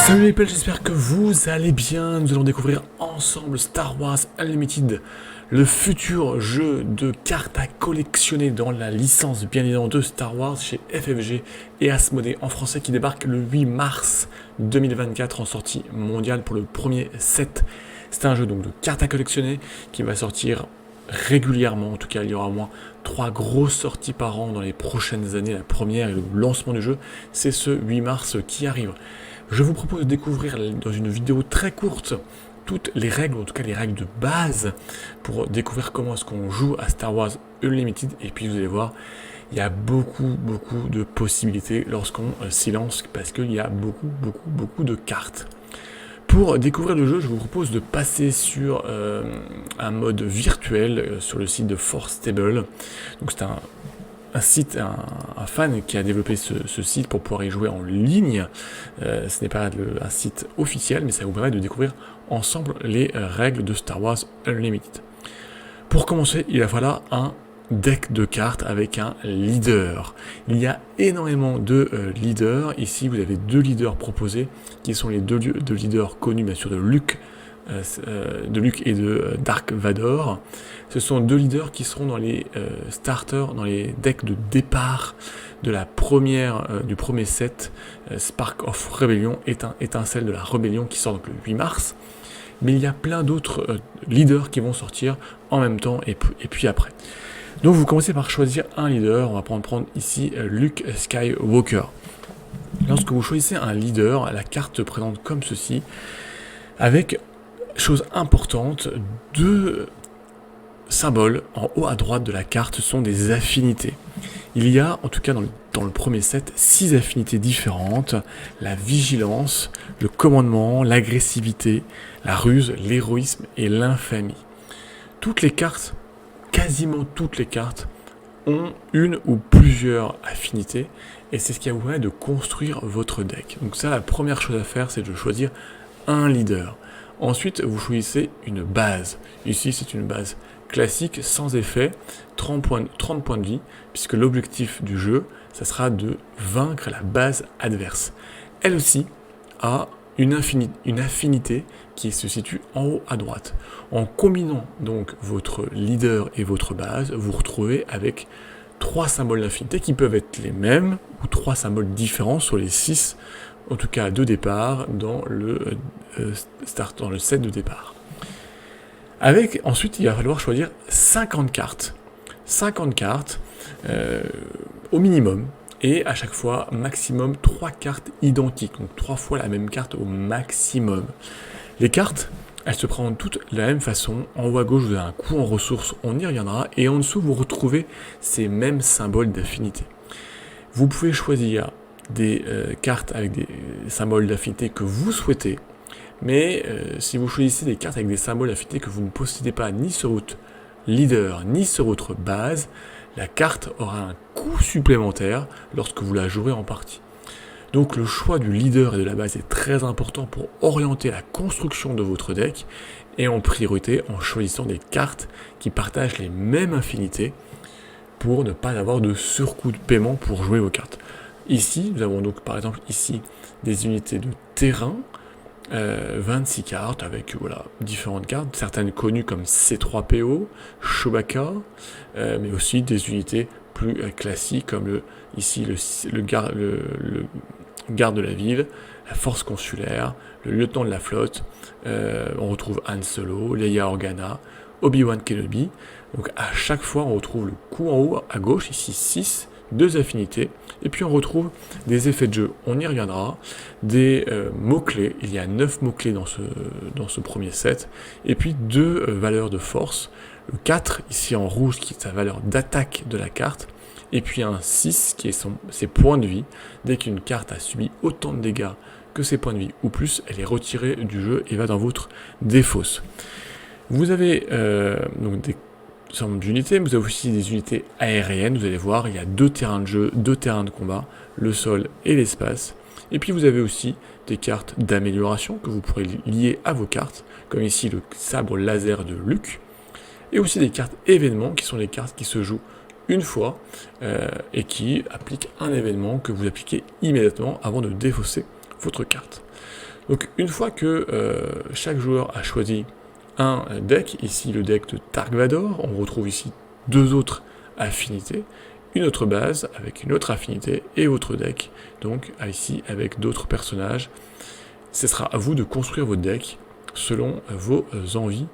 Salut les pelles, j'espère que vous allez bien. Nous allons découvrir ensemble Star Wars Unlimited, le futur jeu de cartes à collectionner dans la licence bien évidemment de Star Wars chez FFG et Asmodée en français, qui débarque le 8 mars 2024 en sortie mondiale pour le premier set. C'est un jeu donc de cartes à collectionner qui va sortir régulièrement. En tout cas, il y aura au moins 3 grosses sorties par an dans les prochaines années. La première et le lancement du jeu, c'est ce 8 mars qui arrive. Je vous propose de découvrir dans une vidéo très courte toutes les règles, en tout cas les règles de base, pour découvrir comment est-ce qu'on joue à Star Wars Unlimited. Et puis vous allez voir, il y a beaucoup de possibilités lorsqu'on s'y lance, parce qu'il y a beaucoup de cartes. Pour découvrir le jeu, je vous propose de passer sur un mode virtuel sur le site de Force Table. Donc c'est un fan qui a développé ce site pour pouvoir y jouer en ligne. Ce n'est pas un site officiel, mais ça vous permet de découvrir ensemble les règles de Star Wars Unlimited. Pour commencer, il va falloir un deck de cartes avec un leader. Il y a énormément de leaders. Ici, vous avez 2 leaders proposés, qui sont les deux leaders connus, bien sûr, de Luke et de Dark Vador. Ce sont 2 leaders qui seront dans les starters, dans les decks de départ de du premier set, Spark of Rebellion, étincelle de la rébellion, qui sort donc le 8 mars. Mais il y a plein d'autres leaders qui vont sortir en même temps et puis après. Donc vous commencez par choisir un leader. On va prendre ici Luke Skywalker. Lorsque vous choisissez un leader, la carte se présente comme ceci, avec, chose importante, 2 symboles en haut à droite de la carte. Ce sont des affinités. Il y a, en tout cas dans le premier set, 6 affinités différentes: la vigilance, le commandement, l'agressivité, la ruse, l'héroïsme et l'infamie. Quasiment toutes les cartes ont une ou plusieurs affinités, et c'est ce qui va vous permettre de construire votre deck. Donc ça, la première chose à faire, c'est de choisir un leader. Ensuite, vous choisissez une base. Ici, c'est une base classique, sans effet, 30 points de vie, puisque l'objectif du jeu, ça sera de vaincre la base adverse. Elle aussi a une affinité qui se situe en haut à droite. En combinant donc votre leader et votre base, vous retrouvez avec 3 symboles d'affinité qui peuvent être les mêmes ou 3 symboles différents sur les 6, en tout cas de départ, dans le set de départ. Ensuite, il va falloir choisir 50 cartes. 50 cartes au minimum. Et à chaque fois, maximum 3 cartes identiques. Donc 3 fois la même carte au maximum. Les cartes, elles se présentent toutes de la même façon. En haut à gauche, vous avez un coût en ressources, on y reviendra. Et en dessous, vous retrouvez ces mêmes symboles d'affinité. Vous pouvez choisir des cartes avec des symboles d'affinité que vous souhaitez. Mais si vous choisissez des cartes avec des symboles d'affinité que vous ne possédez pas ni sur votre leader, ni sur votre base, la carte aura un coût supplémentaire lorsque vous la jouerez en partie. Donc le choix du leader et de la base est très important pour orienter la construction de votre deck, et en priorité en choisissant des cartes qui partagent les mêmes affinités pour ne pas avoir de surcoût de paiement pour jouer vos cartes. Ici, nous avons donc par exemple ici des unités de terrain, 26 cartes avec différentes cartes, certaines connues comme C3PO, Chewbacca, mais aussi des unités plus classiques comme ici le garde de la ville, la force consulaire, le lieutenant de la flotte. On retrouve Han Solo, Leia Organa, Obi-Wan Kenobi. Donc à chaque fois on retrouve le coup en haut à gauche, ici 6, 2 affinités, et puis on retrouve des effets de jeu, on y reviendra, des mots-clés. Il y a 9 mots-clés dans ce premier set, et puis 2 valeurs de force, le 4 ici en rouge qui est sa valeur d'attaque de la carte, et puis un 6 qui est ses points de vie. Dès qu'une carte a subi autant de dégâts que ses points de vie ou plus, elle est retirée du jeu et va dans votre défausse. Vous avez donc des certain nombre d'unités, mais vous avez aussi des unités aériennes. Vous allez voir, il y a 2 terrains de jeu, 2 terrains de combat, le sol et l'espace. Et puis vous avez aussi des cartes d'amélioration que vous pourrez lier à vos cartes, comme ici le sabre laser de Luke, et aussi des cartes événements qui sont les cartes qui se jouent une fois et qui appliquent un événement que vous appliquez immédiatement avant de défausser votre carte. Donc une fois que chaque joueur a choisi un deck, ici le deck de Dark Vador, on retrouve ici 2 autres affinités, une autre base avec une autre affinité et autre deck, donc ici avec d'autres personnages. Ce sera à vous de construire votre deck selon vos envies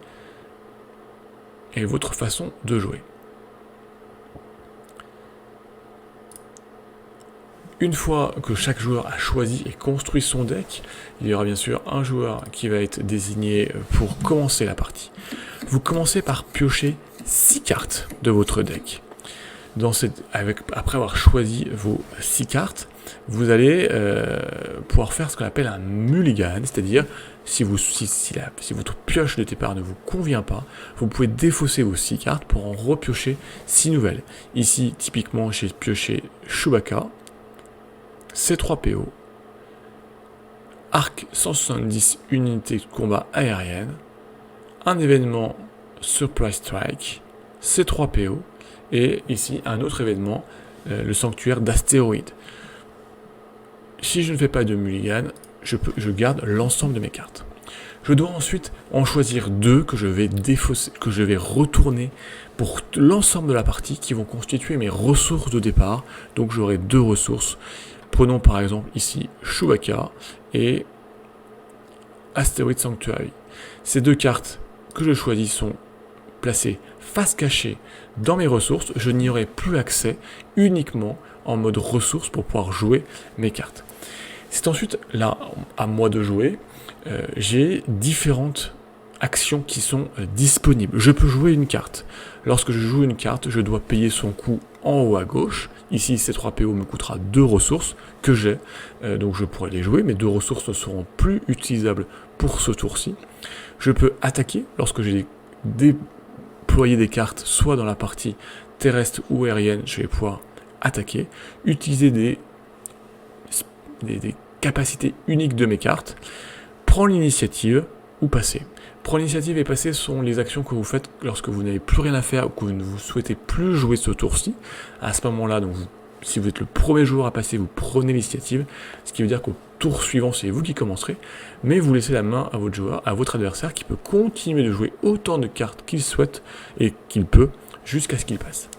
et votre façon de jouer. Une fois que chaque joueur a choisi et construit son deck, il y aura bien sûr un joueur qui va être désigné pour commencer la partie. Vous commencez par piocher 6 cartes de votre deck. Après avoir choisi vos 6 cartes, vous allez pouvoir faire ce qu'on appelle un mulligan, c'est-à-dire si votre pioche de départ ne vous convient pas, vous pouvez défausser vos 6 cartes pour en repiocher 6 nouvelles. Ici, typiquement, j'ai pioché Chewbacca, C3PO, Arc 170 unités de combat aérienne, un événement Surprise Strike, C3PO, et ici un autre événement, le sanctuaire d'astéroïdes. Si je ne fais pas de mulligan, je garde l'ensemble de mes cartes. Je dois ensuite en choisir 2 que je vais défausser, que je vais retourner pour l'ensemble de la partie qui vont constituer mes ressources de départ. Donc j'aurai 2 ressources. Prenons par exemple ici Chewbacca et Asteroid Sanctuary. Ces 2 cartes que je choisis sont placées face cachée dans mes ressources. Je n'y aurai plus accès, uniquement en mode ressources pour pouvoir jouer mes cartes. C'est ensuite là à moi de jouer. J'ai différentes actions qui sont disponibles. Je peux jouer une carte. Lorsque je joue une carte, je dois payer son coût en haut à gauche. Ici, C3PO me coûtera 2 ressources que j'ai, donc je pourrai les jouer. Mes 2 ressources ne seront plus utilisables pour ce tour-ci. Je peux attaquer lorsque j'ai déployé des cartes, soit dans la partie terrestre ou aérienne, je vais pouvoir attaquer, utiliser des capacités uniques de mes cartes, prendre l'initiative ou passer. Prendre l'initiative et passer sont les actions que vous faites lorsque vous n'avez plus rien à faire ou que vous ne vous souhaitez plus jouer ce tour-ci. À ce moment-là, donc si vous êtes le premier joueur à passer, vous prenez l'initiative, ce qui veut dire qu'au tour suivant, c'est vous qui commencerez, mais vous laissez la main à votre joueur, à votre adversaire qui peut continuer de jouer autant de cartes qu'il souhaite et qu'il peut jusqu'à ce qu'il passe.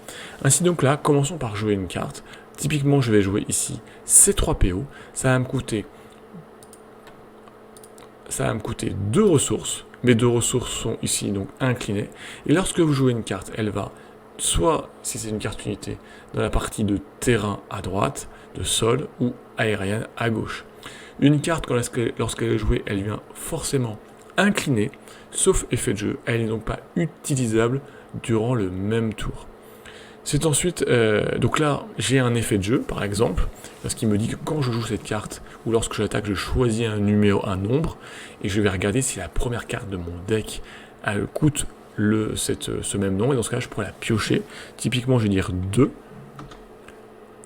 Ainsi donc là, commençons par jouer une carte. Typiquement, je vais jouer ici C3PO, ça va me coûter 2 ressources. Mes 2 ressources sont ici donc inclinées. Et lorsque vous jouez une carte, elle va soit, si c'est une carte unité, dans la partie de terrain à droite, de sol ou aérienne à gauche. Une carte, lorsqu'elle est jouée, elle vient forcément inclinée, sauf effet de jeu. Elle n'est donc pas utilisable durant le même tour. C'est ensuite, donc là, j'ai un effet de jeu, par exemple, parce qu'il me dit que quand je joue cette carte, ou lorsque j'attaque, je choisis un nombre, et je vais regarder si la première carte de mon deck, elle coûte ce même nombre, et dans ce cas-là, je pourrais la piocher. Typiquement, je vais dire 2.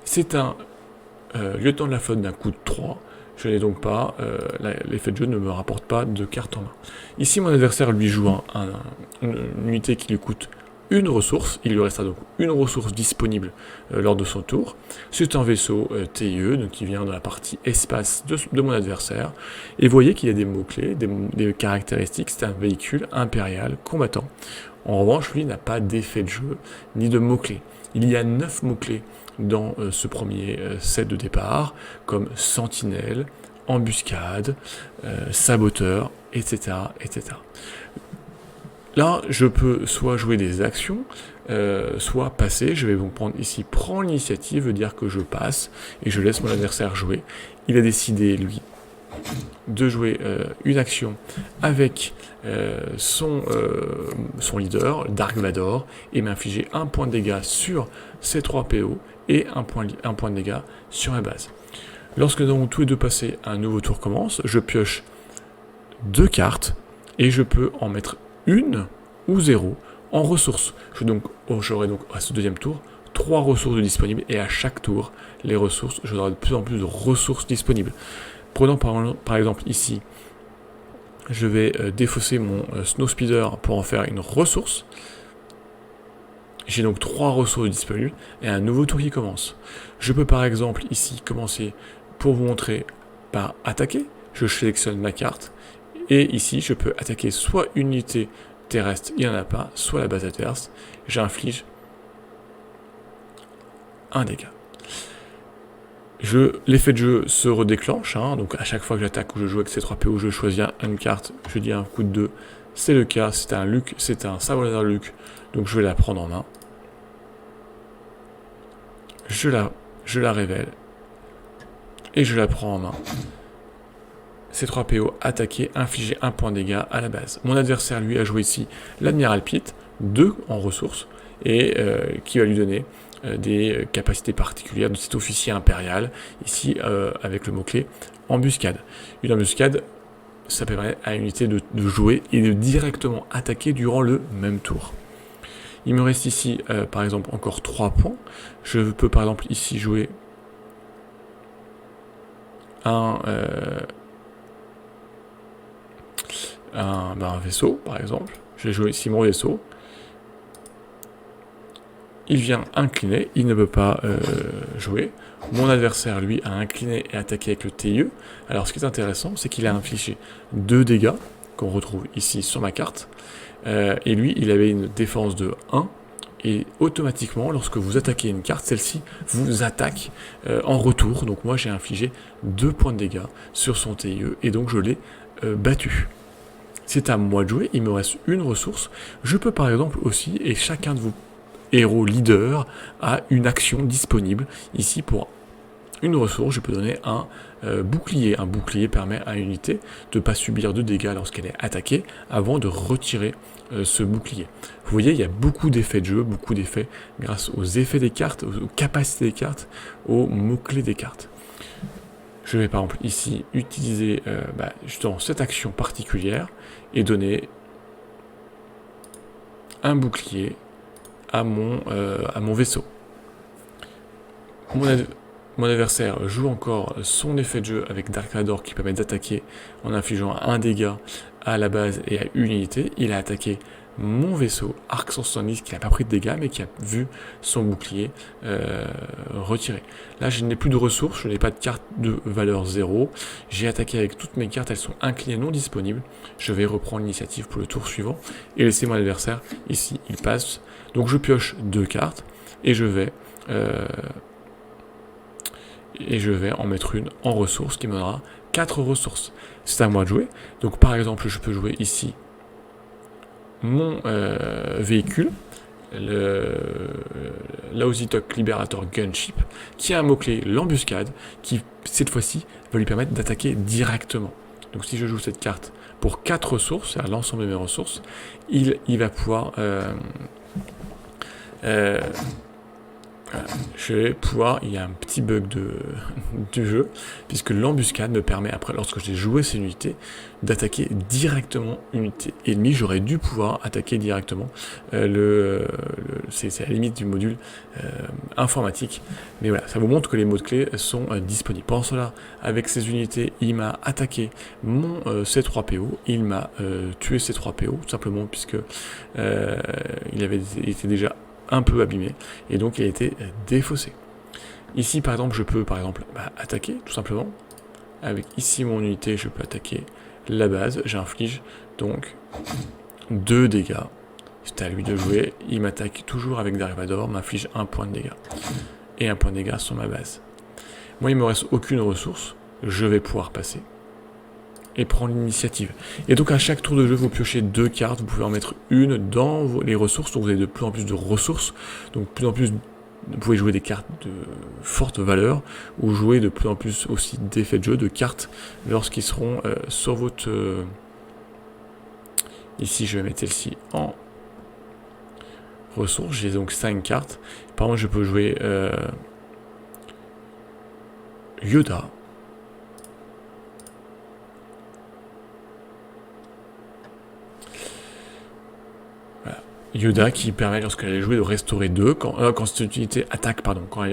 C'est un lieutenant de la flotte d'un coût de 3. Je n'ai donc pas, l'effet de jeu ne me rapporte pas de carte en main. Ici, mon adversaire lui joue une unité qui lui coûte une ressource, il lui restera donc une ressource disponible lors de son tour. C'est un vaisseau TIE, donc qui vient dans la partie espace de mon adversaire. Et vous voyez qu'il y a des mots-clés, des caractéristiques, c'est un véhicule impérial combattant. En revanche, lui n'a pas d'effet de jeu, ni de mots-clés. Il y a 9 mots-clés dans ce premier set de départ, comme sentinelle, embuscade, saboteur, etc., etc. Là, je peux soit jouer des actions, soit passer. Je vais donc prendre ici, prendre l'initiative, veut dire que je passe, et je laisse mon adversaire jouer. Il a décidé, lui, de jouer une action avec son leader, Dark Vador, et m'infliger 1 point de dégâts sur C3PO et un point de dégâts sur ma base. Lorsque donc tous les deux passés, un nouveau tour commence, je pioche 2 cartes, et je peux en mettre 1 ou 0 en ressources. J'aurai donc à ce deuxième tour 3 ressources disponibles, et à chaque tour, les ressources, j'aurai de plus en plus de ressources disponibles. Prenons par exemple ici, je vais défausser mon Snowspeeder pour en faire une ressource. J'ai donc 3 ressources disponibles et un nouveau tour qui commence. Je peux par exemple ici commencer pour vous montrer par attaquer, je sélectionne ma carte, et ici je peux attaquer soit une unité terrestre, il n'y en a pas, soit la base adverse, j'inflige un dégât. L'effet de jeu se redéclenche, hein, donc à chaque fois que j'attaque ou je joue avec ces 3 PO, je choisis une carte, je dis un coup de 2, c'est le cas, c'est un sabre laser Luke, donc je vais la prendre en main. Je la révèle, et je la prends en main. Ces 3 PO, attaquer, infliger 1 point de dégâts à la base. Mon adversaire, lui, a joué ici l'Admiral Pitt, 2 en ressources, et qui va lui donner des capacités particulières de cet officier impérial, ici avec le mot-clé embuscade. Une embuscade, ça permet à une unité de jouer et de directement attaquer durant le même tour. Il me reste ici, par exemple, encore 3 points. Je peux, par exemple, ici jouer un vaisseau, par exemple. Je vais jouer ici mon vaisseau. Il vient incliner, il ne peut pas jouer. Mon adversaire, lui, a incliné et attaqué avec le TIE. Alors, ce qui est intéressant, c'est qu'il a infligé 2 dégâts, qu'on retrouve ici sur ma carte. Et lui, il avait une défense de 1. Et automatiquement, lorsque vous attaquez une carte, celle-ci vous attaque en retour. Donc moi, j'ai infligé 2 points de dégâts sur son TIE. Et donc, je l'ai battu. C'est à moi de jouer, il me reste une ressource. Je peux par exemple aussi, et chacun de vos héros leaders a une action disponible. Ici, pour une ressource, je peux donner un bouclier. Un bouclier permet à une unité de ne pas subir de dégâts lorsqu'elle est attaquée avant de retirer ce bouclier. Vous voyez, il y a beaucoup d'effets de jeu, beaucoup d'effets grâce aux effets des cartes, aux capacités des cartes, aux mots-clés des cartes. Je vais par exemple ici utiliser justement cette action particulière et donner un bouclier à mon vaisseau. Mon adversaire joue encore son effet de jeu avec Dark Vador qui permet d'attaquer en infligeant un dégât à la base et à une unité. Il a attaqué mon vaisseau, Arc 170, qui n'a pas pris de dégâts mais qui a vu son bouclier retiré. Là, je n'ai plus de ressources, je n'ai pas de carte de valeur 0. J'ai attaqué avec toutes mes cartes, elles sont inclinées non disponibles. Je vais reprendre l'initiative pour le tour suivant et laisser mon adversaire ici, il passe. Donc je pioche 2 cartes et je vais en mettre une en ressources qui me donnera 4 ressources. C'est à moi de jouer. Donc par exemple, je peux jouer ici mon véhicule, l'Ausitoc Liberator Gunship, qui a un mot-clé, l'embuscade, qui cette fois-ci va lui permettre d'attaquer directement. Donc si je joue cette carte pour 4 ressources, c'est-à-dire l'ensemble de mes ressources, il va pouvoir... je vais pouvoir, il y a un petit bug du jeu, puisque l'embuscade me permet, après, lorsque j'ai joué ces unités, d'attaquer directement une unité ennemie. J'aurais dû pouvoir attaquer directement c'est à la limite du module informatique. Mais voilà, ça vous montre que les mots de clé sont disponibles. Pendant cela, avec ces unités, il m'a attaqué mon C3PO, il m'a tué C3PO, tout simplement, puisque il était déjà un peu abîmé, et donc il a été défaussé. Ici, par exemple, je peux attaquer, tout simplement. Avec ici mon unité, je peux attaquer la base. J'inflige donc 2 dégâts. C'est à lui de jouer. Il m'attaque toujours avec Dark Vador, m'inflige 1 point de dégâts. Et 1 point de dégâts sur ma base. Moi, il ne me reste aucune ressource. Je vais pouvoir passer et prendre l'initiative. Et donc à chaque tour de jeu, vous piochez 2 cartes, vous pouvez en mettre une dans les ressources, donc vous avez de plus en plus de ressources, donc de plus en plus vous pouvez jouer des cartes de forte valeur, ou jouer de plus en plus aussi d'effets de jeu, de cartes, lorsqu'ils seront sur votre... Ici je vais mettre celle-ci en ressources, j'ai donc 5 cartes. Par exemple je peux jouer Yoda, Yoda qui permet, lorsqu'elle est jouée, de restaurer 2. Quand cette unité attaque, quand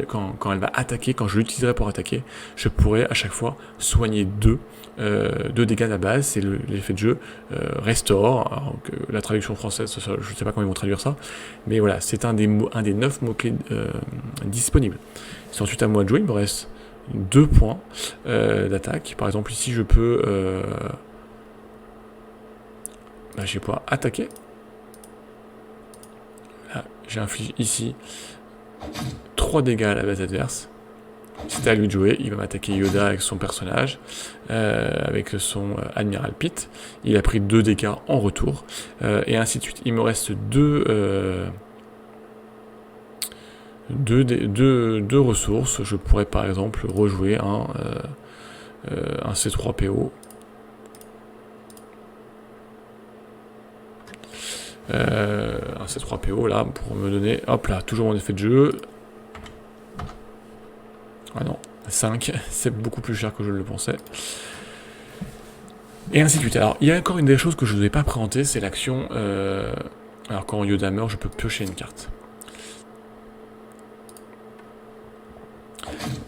elle va attaquer, quand je l'utiliserai pour attaquer, je pourrai à chaque fois soigner 2 dégâts de la base. C'est l'effet de jeu restore. Alors que la traduction française, je ne sais pas comment ils vont traduire ça, mais voilà, c'est un des 9 mots-clés disponibles. C'est ensuite à moi de jouer, il me reste 2 points d'attaque. Par exemple, ici, je peux... je vais pouvoir attaquer. Là, j'inflige ici 3 dégâts à la base adverse. C'est à lui de jouer, il va m'attaquer Yoda avec son personnage, avec son Admiral Pit. Il a pris 2 dégâts en retour, et ainsi de suite. Il me reste 2 ressources. Je pourrais par exemple rejouer un C3PO. Un C3PO là pour me donner, hop là, toujours mon effet de jeu. Ah non, 5, c'est beaucoup plus cher que je ne le pensais. Et ainsi de suite. Alors, il y a encore une des choses que je ne vous ai pas présentées, c'est l'action... Alors, quand Yoda meurt, je peux piocher une carte.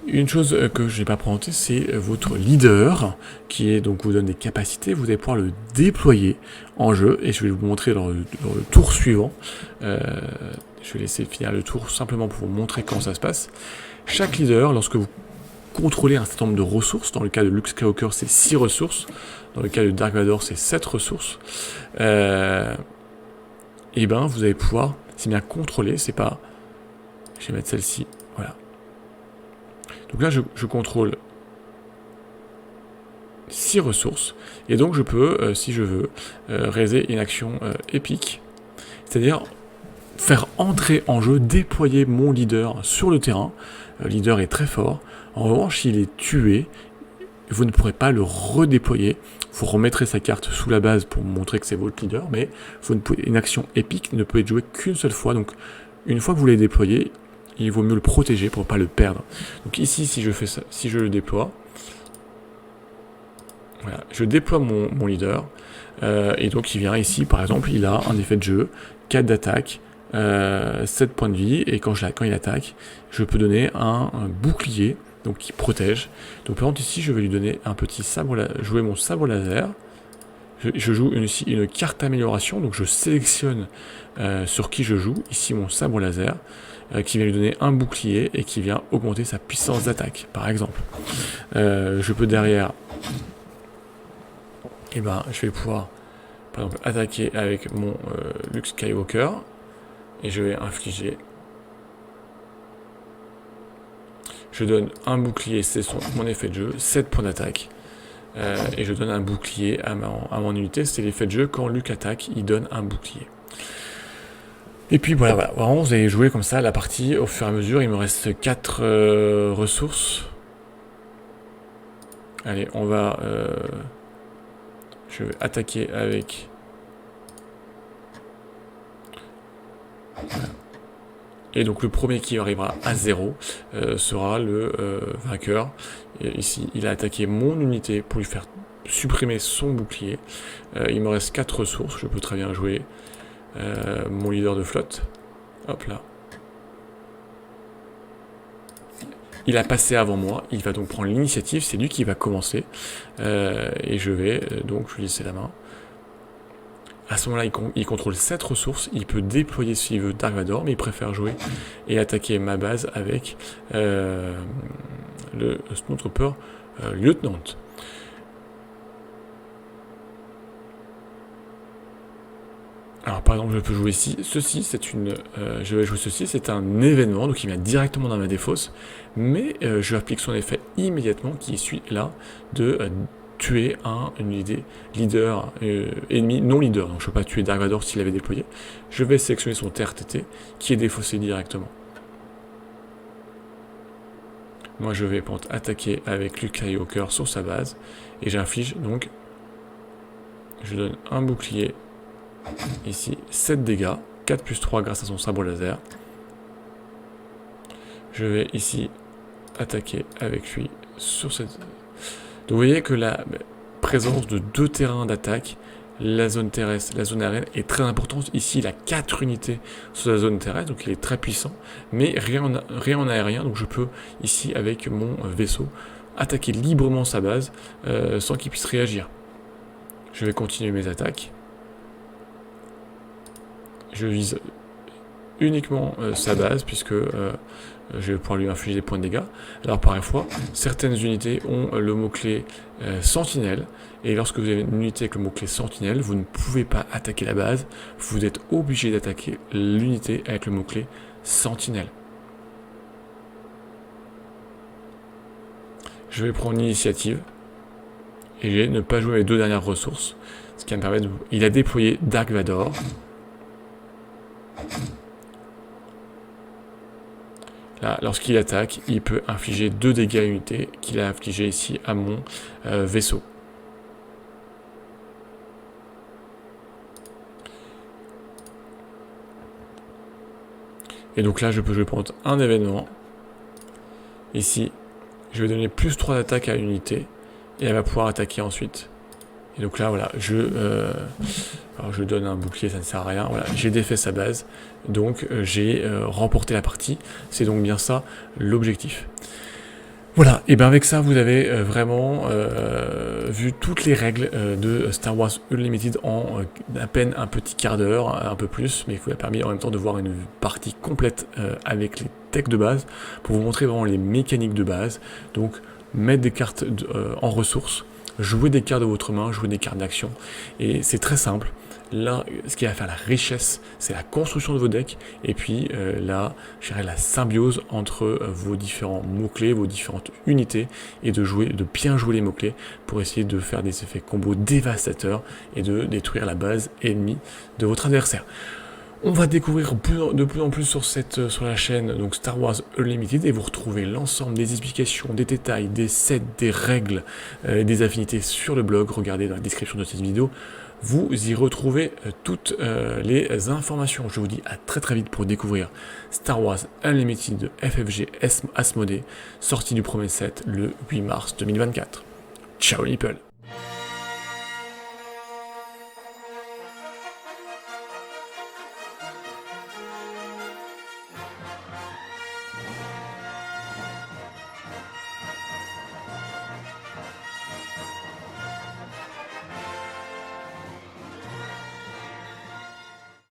Une chose que je n'ai pas présentée, c'est votre leader, qui est donc vous donne des capacités. Vous allez pouvoir le déployer en jeu, et je vais vous montrer dans le tour suivant. Je vais laisser finir le tour simplement pour vous montrer comment ça se passe. Chaque leader, lorsque vous contrôlez un certain nombre de ressources, dans le cas de Luke Skywalker, c'est 6 ressources, dans le cas de Dark Vador, c'est 7 ressources, et ben vous allez pouvoir, c'est bien contrôler, c'est pas... Je vais mettre celle-ci, voilà. Donc là, je contrôle 6 ressources, et donc je peux, si je veux, réaliser une action épique, c'est-à-dire faire entrer en jeu, déployer mon leader sur le terrain. Le leader est très fort. En revanche, s'il est tué, vous ne pourrez pas le redéployer. Vous remettrez sa carte sous la base pour montrer que c'est votre leader, mais vous ne pouvez, une action épique ne peut être jouée qu'une seule fois. Donc, une fois que vous l'avez déployé, il vaut mieux le protéger pour ne pas le perdre. Donc ici, si je fais ça, si je le déploie, voilà, je déploie mon leader, et donc il vient ici, par exemple, il a un effet de jeu, 4 d'attaque, 7 points de vie, et quand il attaque, je peux donner un bouclier, donc qui protège. Donc par exemple ici, je vais lui donner un petit sabre, jouer mon sabre laser. Je joue ici une carte amélioration, donc je sélectionne sur qui je joue, ici mon sabre laser, qui vient lui donner un bouclier et qui vient augmenter sa puissance d'attaque, par exemple. Je peux derrière, je vais pouvoir, par exemple, attaquer avec mon Luke Skywalker, et je vais infliger. Je donne un bouclier, c'est mon effet de jeu, 7 points d'attaque. Et je donne un bouclier à mon unité, c'est l'effet de jeu, quand Luke attaque, il donne un bouclier. Et puis voilà, vraiment vous allez jouer comme ça la partie au fur et à mesure. Il me reste 4 ressources. Allez, on va... je vais attaquer avec... Voilà. Et donc le premier qui arrivera à 0 sera le vainqueur. Et ici, il a attaqué mon unité pour lui faire supprimer son bouclier. Il me reste 4 ressources, je peux très bien jouer mon leader de flotte. Hop là. Il a passé avant moi, il va donc prendre l'initiative, c'est lui qui va commencer. Et je vais donc lui laisser la main. À ce moment-là, il contrôle 7 ressources, il peut déployer s'il veut Dark Vador, mais il préfère jouer et attaquer ma base avec le Snowtrooper Lieutenant. Alors par exemple, je peux jouer ici, ceci, je vais jouer ceci, c'est un événement, donc il vient directement dans ma défausse, mais je applique son effet immédiatement, qui suit là, de tuer une unité leader ennemi non leader. Donc je ne peux pas tuer Dark Vador s'il avait déployé. Je vais sélectionner son TRTT qui est défaussé directement. Moi je vais attaquer avec Luke Skywalker sur sa base et j'inflige donc, je donne un bouclier ici, 7 dégâts, 4 plus 3 grâce à son sabre laser. Je vais ici attaquer avec lui sur cette... Donc vous voyez que la présence de 2 terrains d'attaque, la zone terrestre, la zone aérienne, est très importante. Ici, il a 4 unités sur la zone terrestre, donc il est très puissant, mais rien en aérien, donc je peux, ici, avec mon vaisseau, attaquer librement sa base, sans qu'il puisse réagir. Je vais continuer mes attaques. Je vise uniquement sa base, puisque je vais pouvoir lui infliger des points de dégâts. Alors parfois, certaines unités ont le mot-clé sentinelle, et lorsque vous avez une unité avec le mot-clé sentinelle, vous ne pouvez pas attaquer la base, vous êtes obligé d'attaquer l'unité avec le mot-clé sentinelle. Je vais prendre l'initiative, et je vais ne pas jouer les 2 dernières ressources, ce qui va me permettre de... Il a déployé Dark Vador. Là, lorsqu'il attaque, il peut infliger 2 dégâts à l'unité qu'il a infligé ici à mon vaisseau. Et donc là, je peux jouer contre un événement. Ici, je vais donner plus 3 d'attaque à l'unité. Et elle va pouvoir attaquer ensuite. Et donc là, voilà, alors je donne un bouclier, ça ne sert à rien. Voilà, j'ai défait sa base. Donc j'ai remporté la partie. C'est donc bien ça l'objectif. Voilà, et bien avec ça, vous avez vraiment vu toutes les règles de Star Wars Unlimited en à peine un petit quart d'heure, un peu plus, mais il vous a permis en même temps de voir une partie complète avec les decks de base, pour vous montrer vraiment les mécaniques de base. Donc, mettre des cartes en ressources, jouer des cartes de votre main, jouer des cartes d'action, et c'est très simple. Là, ce qui va faire la richesse, c'est la construction de vos decks, et puis là, je dirais la symbiose entre vos différents mots-clés, vos différentes unités, et de bien jouer les mots-clés pour essayer de faire des effets combos dévastateurs et de détruire la base ennemie de votre adversaire. On va découvrir de plus en plus sur la chaîne donc Star Wars Unlimited, et vous retrouvez l'ensemble des explications, des détails, des sets, des règles, des affinités sur le blog. Regardez dans la description de cette vidéo, vous y retrouvez toutes les informations. Je vous dis à très très vite pour découvrir Star Wars Unlimited de FFG Asmodée, sorti du premier set le 8 mars 2024. Ciao les people!